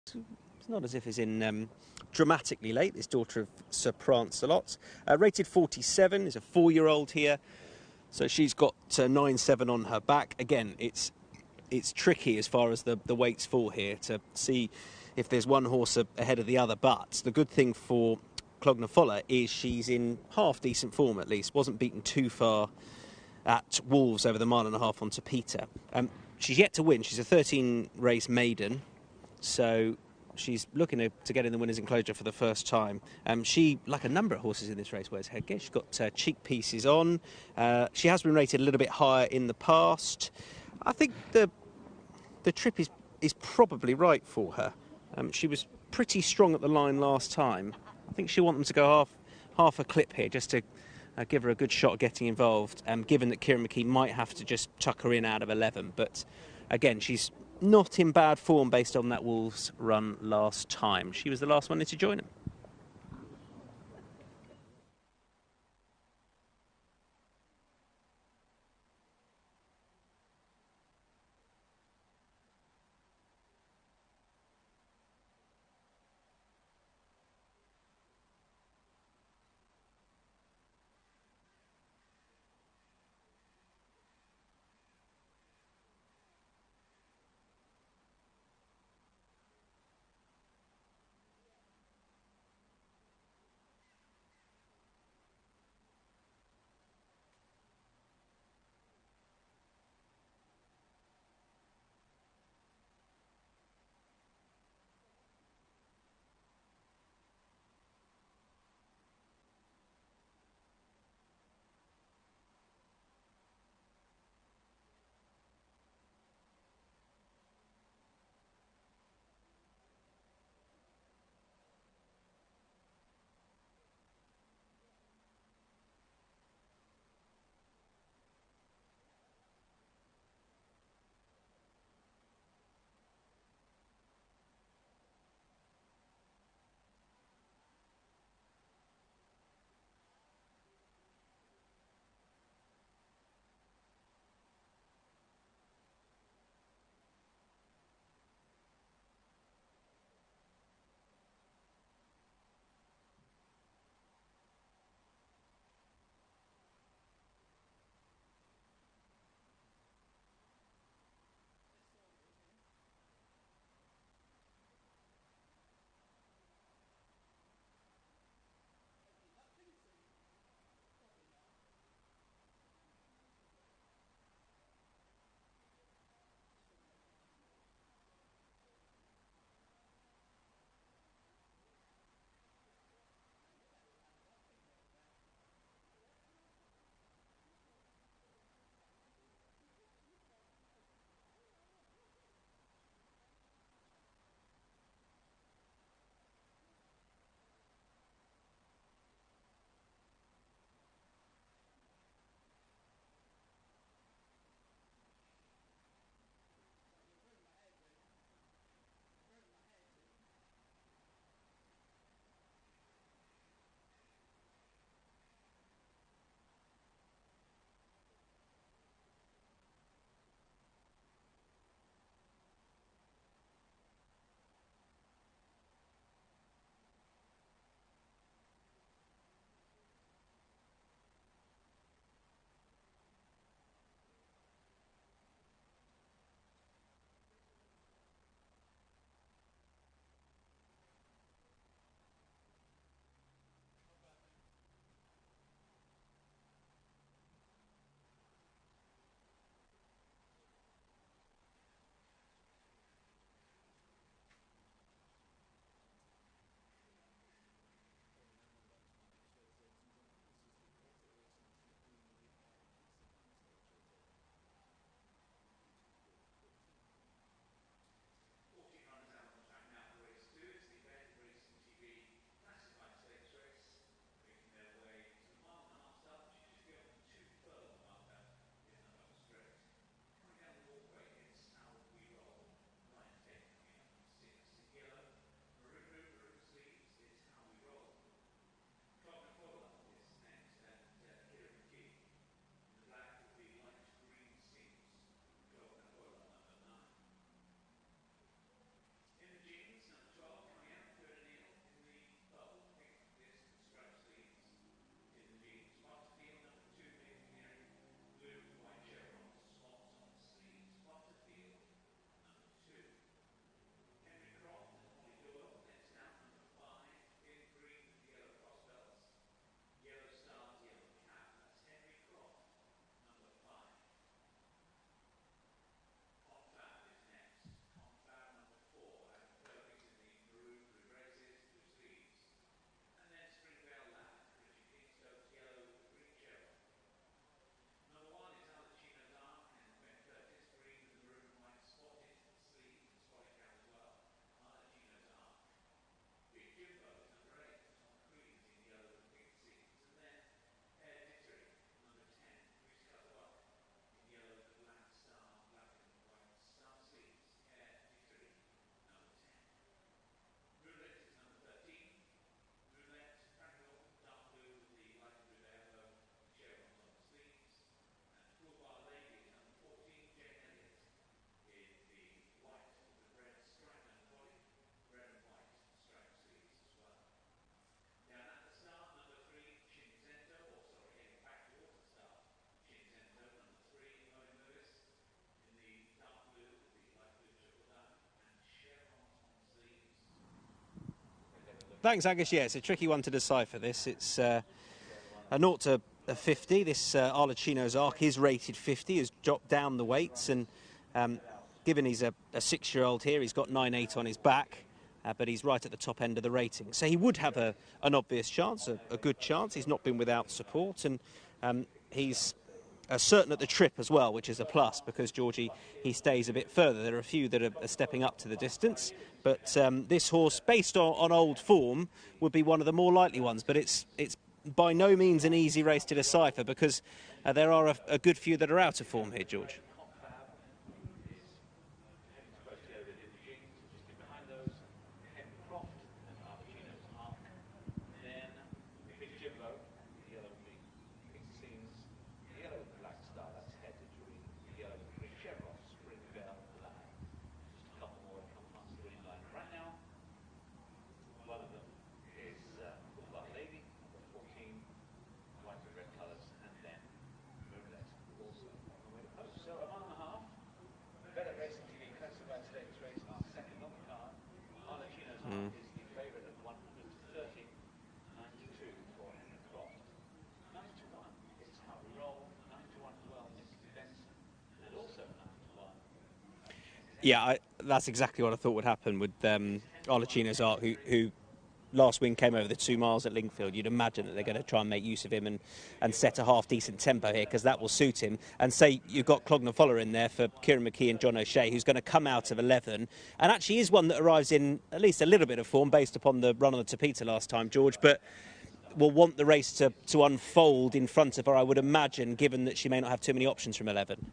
It's not as if it's in dramatically late. This daughter of Sir Prancelot. Rated 47, is a 4-year-old here. So she's got 9-7 on her back. Again, it's tricky as far as the weights fall here to see if there's one horse ahead of the other. But the good thing for Clognafolla is she's in half decent form at least. Wasn't beaten too far at Wolves over the 1.5 miles on Peter. She's yet to win. She's a 13-race maiden. So she's looking to get in the winner's enclosure for the first time. She, like a number of horses in this race, wears headgear. She's got cheek pieces on. She has been rated a little bit higher in the past. I think the trip is probably right for her. She was pretty strong at the line last time. I think she'll want them to go half a clip here just to give her a good shot at getting involved, given that Kieran McKee might have to just tuck her in out of 11. But again, she's not in bad form based on that Wolves run last time. She was the last one in to join him. Thanks, Angus. Yeah, it's a tricky one to decipher this. It's a 0 to a 50. This Arlecchino's Arc is rated 50, has dropped down the weights, and given he's a 6-year-old here, he's got 9.8 on his back, but he's right at the top end of the rating. So he would have an obvious chance, a good chance. He's not been without support, and he's certain at the trip as well, which is a plus, because Georgie, he stays a bit further. There are a few that are stepping up to the distance, but this horse, based on old form, would be one of the more likely ones. But it's by no means an easy race to decipher, because there are a good few that are out of form here, George. Yeah, that's exactly what I thought would happen with Arlecchino's Art, who last win came over the 2 miles at Lingfield. You'd imagine that they're going to try and make use of him and set a half-decent tempo here, because that will suit him. And say you've got Clognafolla in there for Kieran McKee and John O'Shea, who's going to come out of 11, and actually is one that arrives in at least a little bit of form based upon the run on the Tapeta last time, George, but will want the race to unfold in front of her, I would imagine, given that she may not have too many options from 11.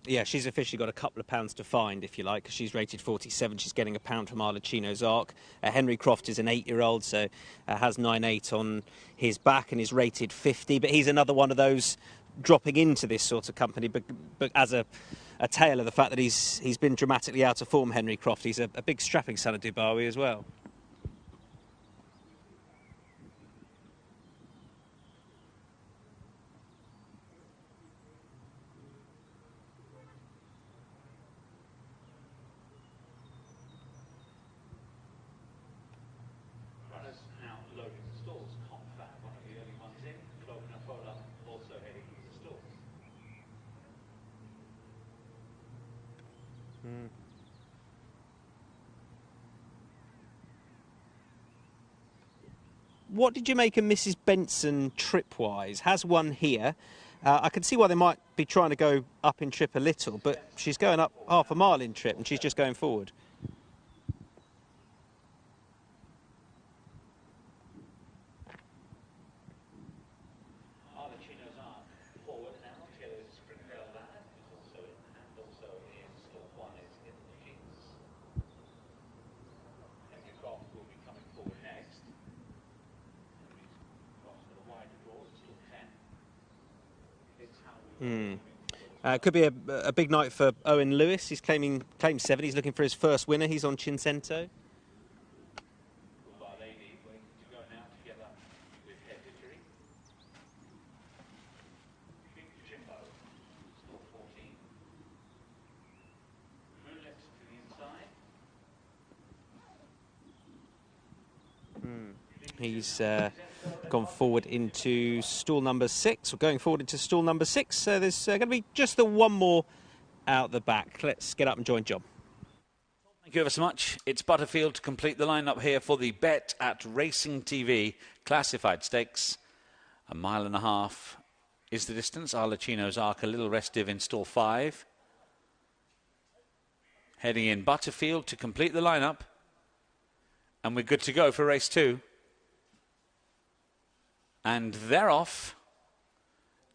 Yeah, she's officially got a couple of pounds to find, if you like, because she's rated 47. She's getting £1 from Arlecchino's Arc. Henry Croft is an 8-year-old, so has 9.8 on his back and is rated 50. But he's another one of those dropping into this sort of company, but as a tale of the fact that he's been dramatically out of form, Henry Croft. He's a big strapping son of Dubawi as well. What did you make of Mrs. Benson trip-wise? Has one here. I can see why they might be trying to go up in trip a little, but she's going up half a mile in trip and she's just going forward. Could be a big night for Owen Lewis. He's claimed 7. He's looking for his first winner. He's on Chincento. He's gone forward into stall number 6. We're going forward into stall number 6. So there's going to be just the one more out the back. Let's get up and join John. Thank you ever so much. It's Butterfield to complete the lineup here for the Bet at Racing TV Classified Stakes. 1.5 miles is the distance. Arlecchino's Arc a little restive in stall 5. Heading in Butterfield to complete the lineup. And we're good to go for race 2. And they're off.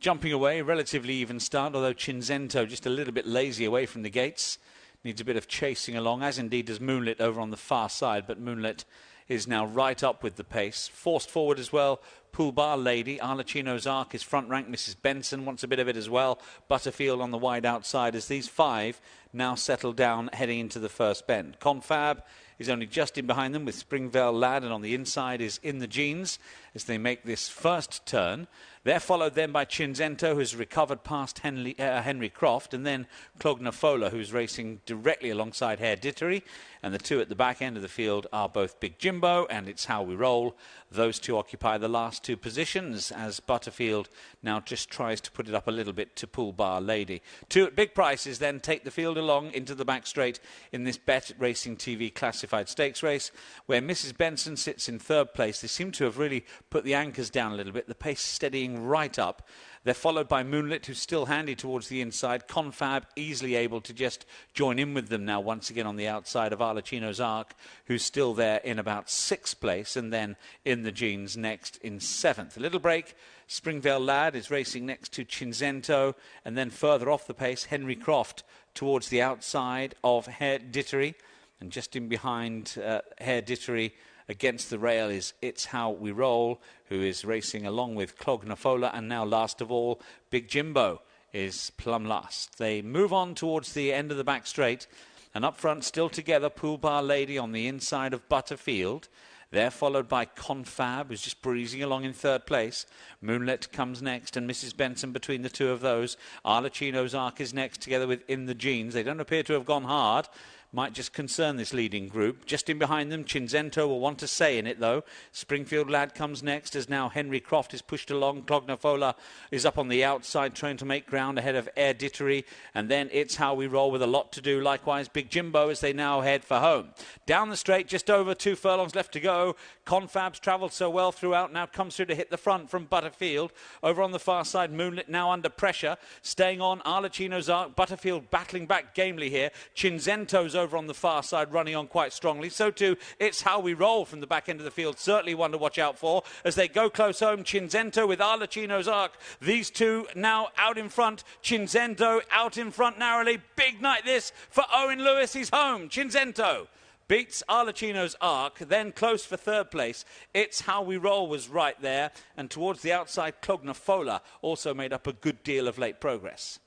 Jumping away, relatively even start, although Cinzento just a little bit lazy away from the gates. needs a bit of chasing along, as indeed does Moonlit over on the far side, but Moonlit is now right up with the pace. Forced forward as well, Pool Bar Lady. Arlecchino's Arc is front rank. Mrs. Benson wants a bit of it as well. Butterfield on the wide outside as these five now settle down heading into the first bend. Confab is only just in behind them with Springvale Lad, and on the inside is In the Jeans as they make this first turn. They're followed then by Cinzento, who's recovered past Henry Croft, and then Clognafola, who's racing directly alongside Hare Dittery. And the two at the back end of the field are both Big Jimbo and It's How We Roll. Those two occupy the last two positions as Butterfield now just tries to put it up a little bit to Pool Bar Lady. Two at big prices then take the field along into the back straight in this Bet Racing TV Classified Stakes race, where Mrs. Benson sits in third place. They seem to have really put the anchors down a little bit, the pace steadying right up. They're followed by Moonlit, who's still handy towards the inside. Confab easily able to just join in with them now once again on the outside of Arlecchino's Arc, who's still there in about sixth place, and then In the Jeans next in seventh. A little break. Springvale Lad is racing next to Cinzento, and then further off the pace, Henry Croft towards the outside of Hare Dittery, and just in behind Hare Dittery against the rail is It's How We Roll, who is racing along with Clognafola, and now last of all, Big Jimbo is plumb last. They move on towards the end of the back straight, and up front, still together, Pool Bar Lady on the inside of Butterfield. They're followed by Confab, who's just breezing along in third place. Moonlit comes next, and Mrs. Benson between the two of those. Arlecchino's Arc is next, together with In the Jeans. They don't appear to have gone hard. Might just concern this leading group. Just in behind them, Cinzento will want to say in it, though. Springfield Lad comes next, as now Henry Croft is pushed along. Clognafola is up on the outside, trying to make ground ahead of Hare Dittery. And then It's How We Roll with a lot to do. Likewise, Big Jimbo as they now head for home. Down the straight, just over 2 furlongs left to go. Confab's travelled so well throughout, now comes through to hit the front from Butterfield. Over on the far side, Moonlit now under pressure. Staying on, Arlecchino's Arc. Butterfield battling back gamely here. Cinzento's over on the far side, running on quite strongly. So too, It's How We Roll from the back end of the field. Certainly one to watch out for as they go close home. Cinzento with Arlecchino's Arc. These two now out in front. Cinzento out in front narrowly. Big night this for Owen Lewis. He's home. Cinzento beats Arlecchino's Arc, then close for third place. It's How We Roll was right there, and towards the outside, Clognafola also made up a good deal of late progress.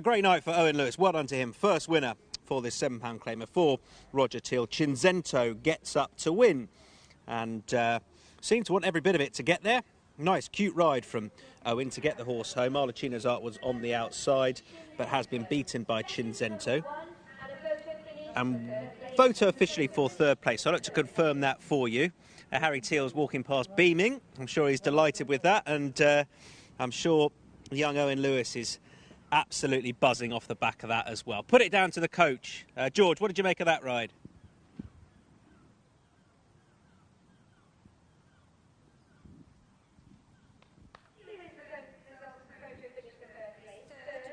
Great night for Owen Lewis. Well done to him. First winner for this £7 claimer for Roger Teal. Cinzento gets up to win, and seemed to want every bit of it to get there. Nice, cute ride from Owen to get the horse home. Arlecchino's Art was on the outside, but has been beaten by Cinzento. And photo officially for third place. So I'd like to confirm that for you. Harry Teal's walking past beaming. I'm sure he's delighted with that, and I'm sure young Owen Lewis is absolutely buzzing off the back of that as well. Put it down to the coach. George, what did you make of that ride?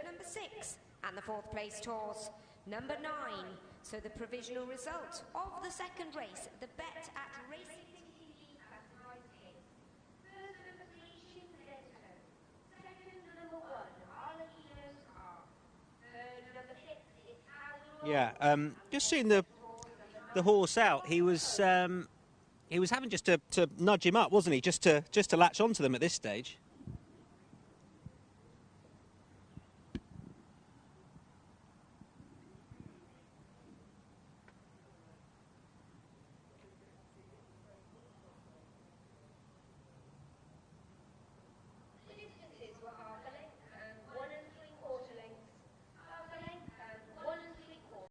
Number 6 and the fourth place tours number 9. So the provisional result of the second race, the Bet at Racing TV Classified Stakes. First number 3, Cinzento. Second number 1, Arlecchino's Arc. Third number 6, It's How We Roll. Yeah, just seeing the horse out, he was having just to nudge him up, wasn't he? Just to latch onto them at this stage.